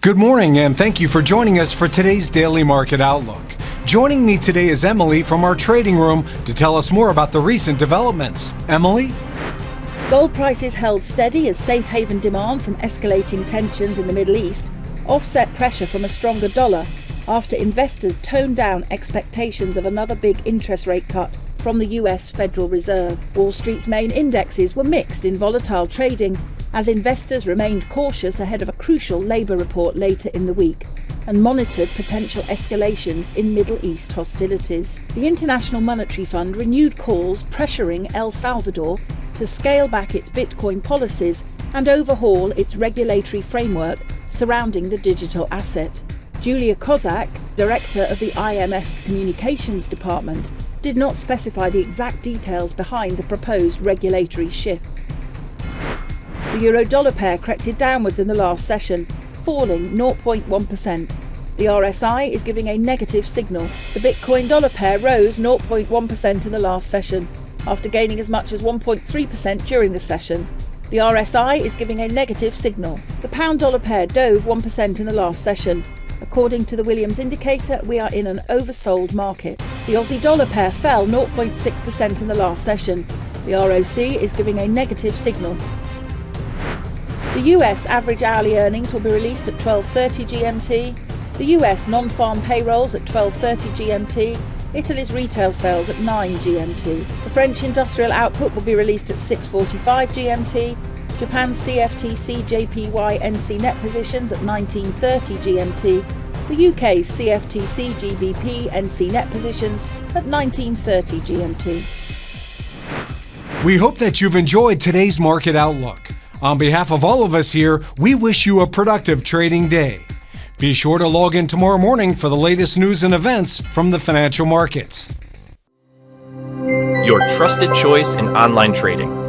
Good morning, and thank you for joining us for today's Daily Market Outlook. Joining me today is Emily from our trading room to tell us more about the recent developments. Emily? Gold prices held steady as safe haven demand from escalating tensions in the Middle East offset pressure from a stronger dollar after investors toned down expectations of another big interest rate cut from the US Federal Reserve. Wall Street's main indexes were mixed in volatile trading as investors remained cautious ahead of a crucial labour report later in the week and monitored potential escalations in Middle East hostilities. The International Monetary Fund renewed calls pressuring El Salvador to scale back its Bitcoin policies and overhaul its regulatory framework surrounding the digital asset. Julia Kozak, director of the IMF's Communications Department, did not specify the exact details behind the proposed regulatory shift. The euro-dollar pair corrected downwards in the last session, falling 0.1%. The RSI is giving a negative signal. The Bitcoin-dollar pair rose 0.1% in the last session, after gaining as much as 1.3% during the session. The RSI is giving a negative signal. The pound-dollar pair dove 1% in the last session. According to the Williams indicator, we are in an oversold market. The Aussie-dollar pair fell 0.6% in the last session. The ROC is giving a negative signal. The US average hourly earnings will be released at 12:30 GMT, the US non-farm payrolls at 12:30 GMT, Italy's retail sales at 9 GMT. The French industrial output will be released at 6:45 GMT, Japan's CFTC JPY NC net positions at 19:30 GMT, the UK's CFTC GBP NC net positions at 19:30 GMT. We hope that you've enjoyed today's Market Outlook. On behalf of all of us here, we wish you a productive trading day. Be sure to log in tomorrow morning for the latest news and events from the financial markets. Your trusted choice in online trading.